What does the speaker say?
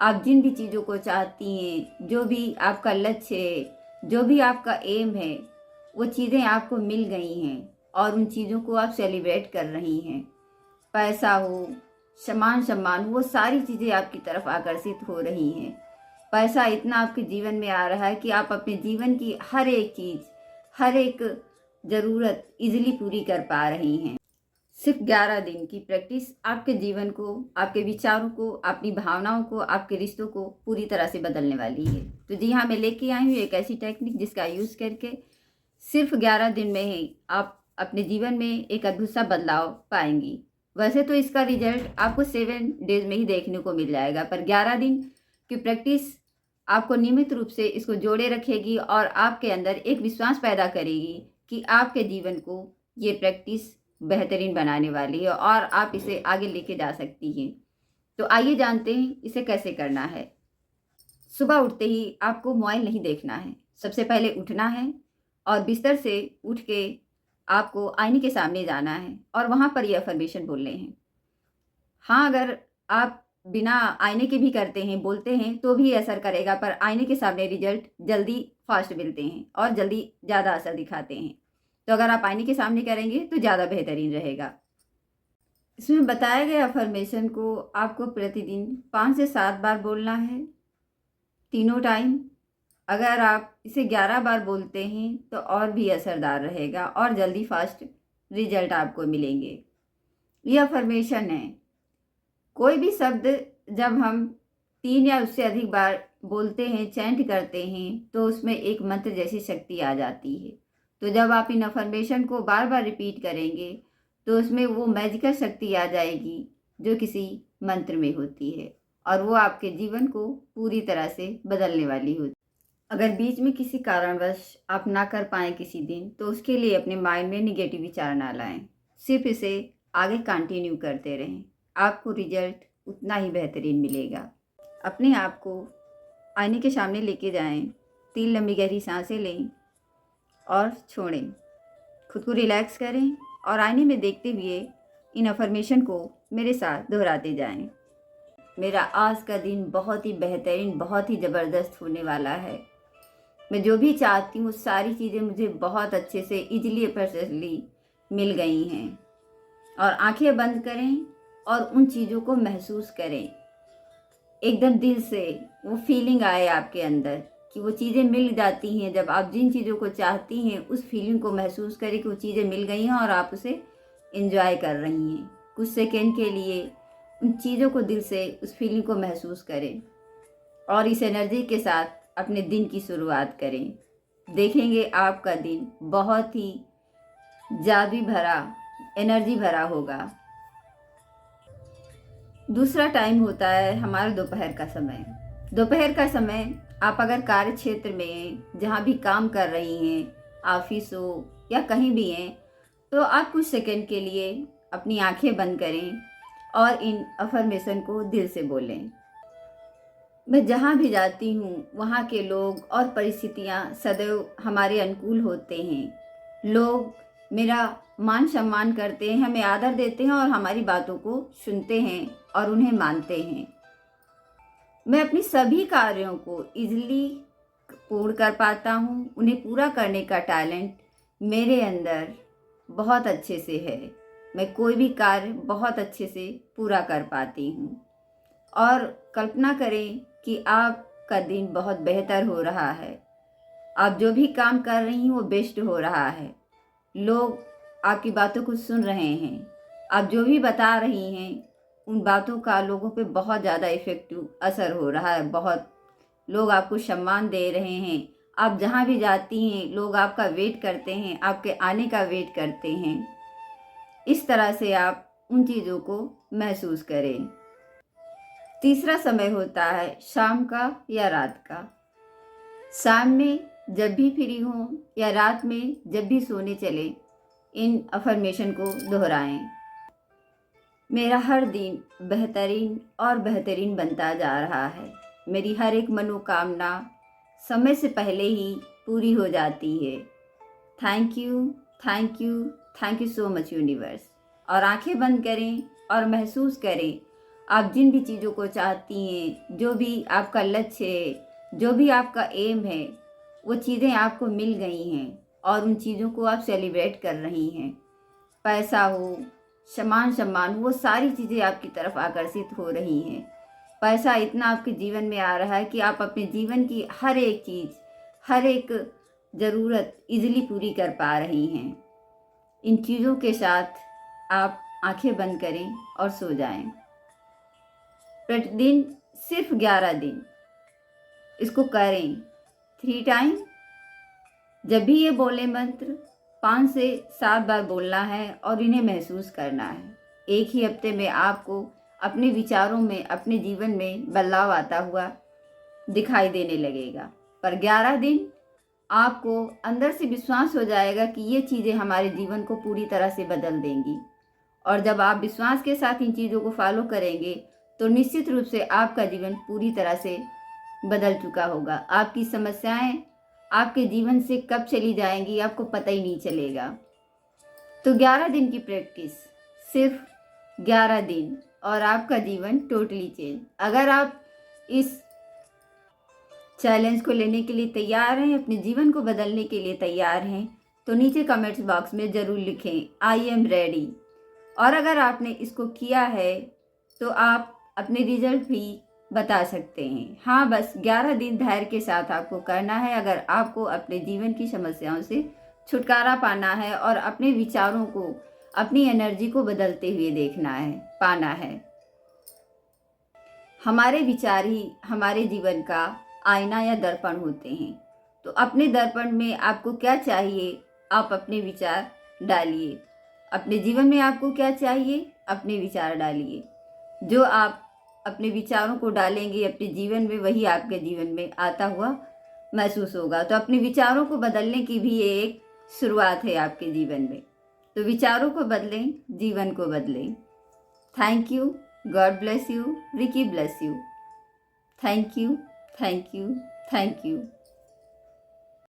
आप जिन भी चीज़ों को चाहती हैं, जो भी आपका लक्ष्य है, जो भी आपका एम है, वो चीज़ें आपको मिल गई हैं और उन चीज़ों को आप सेलिब्रेट कर रही हैं। पैसा हो, सम्मान सम्मान, वो सारी चीज़ें आपकी तरफ आकर्षित हो रही हैं। पैसा इतना आपके जीवन में आ रहा है कि आप अपने जीवन की हर एक चीज़, हर एक ज़रूरत इजीली पूरी कर पा रही हैं। सिर्फ 11 दिन की प्रैक्टिस आपके जीवन को, आपके विचारों को, अपनी भावनाओं को, आपके रिश्तों को पूरी तरह से बदलने वाली है। तो जी हाँ, मैं लेके आई हूँ एक ऐसी टेक्निक जिसका यूज़ करके सिर्फ 11 दिन में ही आप अपने जीवन में एक अद्भुत सा बदलाव पाएंगी। वैसे तो इसका रिजल्ट आपको 7 डेज में ही देखने को मिल जाएगा, पर 11 दिन की प्रैक्टिस आपको नियमित रूप से इसको जोड़े रखेगी और आपके अंदर एक विश्वास पैदा करेगी कि आपके जीवन को ये प्रैक्टिस बेहतरीन बनाने वाली है और आप इसे आगे लेके जा सकती हैं। तो आइए जानते हैं इसे कैसे करना है। सुबह उठते ही आपको मोबाइल नहीं देखना है। सबसे पहले उठना है और बिस्तर से उठ के आपको आईने के सामने जाना है और वहाँ पर ये अफर्मेशन बोलने हैं। हाँ, अगर आप बिना आईने के भी करते हैं, बोलते हैं, तो भी असर करेगा, पर आईने के सामने रिजल्ट जल्दी फास्ट मिलते हैं और जल्दी ज़्यादा असर दिखाते हैं। तो अगर आप आईने के सामने करेंगे तो ज़्यादा बेहतरीन रहेगा। इसमें बताए गए अफर्मेशन को आपको प्रतिदिन 5 से 7 बार बोलना है, तीनों टाइम। अगर आप इसे 11 बार बोलते हैं तो और भी असरदार रहेगा और जल्दी फास्ट रिजल्ट आपको मिलेंगे। ये अफर्मेशन है, कोई भी शब्द जब हम 3 या उससे अधिक बार बोलते हैं, चैंट करते हैं, तो उसमें एक मंत्र जैसी शक्ति आ जाती है। तो जब आप इन अफर्मेशन को बार बार रिपीट करेंगे तो उसमें वो मैजिकल शक्ति आ जाएगी जो किसी मंत्र में होती है और वो आपके जीवन को पूरी तरह से बदलने वाली होती है। अगर बीच में किसी कारणवश आप ना कर पाएँ किसी दिन, तो उसके लिए अपने माइंड में निगेटिव विचार ना लाएं। सिर्फ इसे आगे कंटिन्यू करते रहें, आपको रिजल्ट उतना ही बेहतरीन मिलेगा। अपने आप को आईने के सामने लेके जाएं, 3 लंबी गहरी सांसें लें और छोड़ें। खुद को रिलैक्स करें और आईने में देखते हुए इन अफर्मेशन को मेरे साथ दोहराते जाएं। मेरा आज का दिन बहुत ही बेहतरीन, बहुत ही ज़बरदस्त होने वाला है। मैं जो भी चाहती हूँ सारी चीज़ें मुझे बहुत अच्छे से ईजिली एफर्टलेसली मिल गई हैं। और आंखें बंद करें और उन चीज़ों को महसूस करें, एकदम दिल से वो फीलिंग आए आपके अंदर कि वो चीज़ें मिल जाती हैं। जब आप जिन चीज़ों को चाहती हैं उस फीलिंग को महसूस करें कि वो चीज़ें मिल गई हैं और आप उसे एंजॉय कर रही हैं। कुछ सेकेंड के लिए उन चीज़ों को दिल से उस फीलिंग को महसूस करें और इस एनर्जी के साथ अपने दिन की शुरुआत करें। देखेंगे आपका दिन बहुत ही जादू भरा, एनर्जी भरा होगा। दूसरा टाइम होता है हमारा दोपहर का समय। दोपहर का समय आप अगर कार्य क्षेत्र में जहाँ भी काम कर रही हैं, ऑफिस हो या कहीं भी हैं, तो आप कुछ सेकंड के लिए अपनी आंखें बंद करें और इन अफर्मेशन को दिल से बोलें। मैं जहाँ भी जाती हूँ वहाँ के लोग और परिस्थितियाँ सदैव हमारे अनुकूल होते हैं। लोग मेरा मान सम्मान करते हैं, हमें आदर देते हैं और हमारी बातों को सुनते हैं और उन्हें मानते हैं। मैं अपनी सभी कार्यों को इजीली पूर्ण कर पाता हूँ। उन्हें पूरा करने का टैलेंट मेरे अंदर बहुत अच्छे से है। मैं कोई भी कार्य बहुत अच्छे से पूरा कर पाती हूँ। और कल्पना करें कि आपका दिन बहुत बेहतर हो रहा है। आप जो भी काम कर रही हैं वो बेस्ट हो रहा है। लोग आपकी बातों को सुन रहे हैं। आप जो भी बता रही हैं उन बातों का लोगों पे बहुत ज़्यादा इफ़ेक्टिव असर हो रहा है। बहुत लोग आपको सम्मान दे रहे हैं। आप जहाँ भी जाती हैं लोग आपका वेट करते हैं, आपके आने का वेट करते हैं। इस तरह से आप उन चीज़ों को महसूस करें। तीसरा समय होता है शाम का या रात का। शाम में जब भी फ्री हों या रात में जब भी सोने चले, इन अफर्मेशन को दोहराएं। मेरा हर दिन बेहतरीन और बेहतरीन बनता जा रहा है। मेरी हर एक मनोकामना समय से पहले ही पूरी हो जाती है। Thank you, thank you, thank you so much universe. और आंखें बंद करें और महसूस करें आप जिन भी चीज़ों को चाहती हैं, जो भी आपका लक्ष्य है, जो भी आपका एम है, वो चीज़ें आपको मिल गई हैं और उन चीज़ों को आप सेलिब्रेट कर रही हैं। पैसा हो, सम्मान सम्मान, वो सारी चीज़ें आपकी तरफ आकर्षित हो रही हैं। पैसा इतना आपके जीवन में आ रहा है कि आप अपने जीवन की हर एक चीज़, हर एक ज़रूरत इजीली पूरी कर पा रही हैं। इन चीज़ों के साथ आप आंखें बंद करें और सो जाएं। प्रतिदिन सिर्फ 11 दिन इसको करें 3 टाइम। जब भी ये बोले मंत्र 5 से 7 बार बोलना है और इन्हें महसूस करना है। एक ही हफ्ते में आपको अपने विचारों में, अपने जीवन में बदलाव आता हुआ दिखाई देने लगेगा। पर 11 दिन आपको अंदर से विश्वास हो जाएगा कि ये चीज़ें हमारे जीवन को पूरी तरह से बदल देंगी। और जब आप विश्वास के साथ इन चीज़ों को फॉलो करेंगे तो निश्चित रूप से आपका जीवन पूरी तरह से बदल चुका होगा। आपकी समस्याएं आपके जीवन से कब चली जाएंगी आपको पता ही नहीं चलेगा। तो 11 दिन की प्रैक्टिस, सिर्फ 11 दिन और आपका जीवन टोटली चेंज। अगर आप इस चैलेंज को लेने के लिए तैयार हैं, अपने जीवन को बदलने के लिए तैयार हैं, तो नीचे कमेंट्स बॉक्स में ज़रूर लिखें आई एम रेडी। और अगर आपने इसको किया है तो आप अपने रिजल्ट भी बता सकते हैं। हाँ, बस 11 दिन धैर्य के साथ आपको करना है अगर आपको अपने जीवन की समस्याओं से छुटकारा पाना है और अपने विचारों को, अपनी एनर्जी को बदलते हुए देखना है, पाना है। हमारे विचार ही हमारे जीवन का आईना या दर्पण होते हैं। तो अपने दर्पण में आपको क्या चाहिए, आप अपने विचार डालिए। अपने जीवन में आपको क्या चाहिए, अपने विचार डालिए। जो आप अपने विचारों को डालेंगे अपने जीवन में, वही आपके जीवन में आता हुआ महसूस होगा। तो अपने विचारों को बदलने की भी ये एक शुरुआत है आपके जीवन में। तो विचारों को बदलें, जीवन को बदलें। Thank you, God bless you, Ricky bless you. Thank you, thank you, thank you.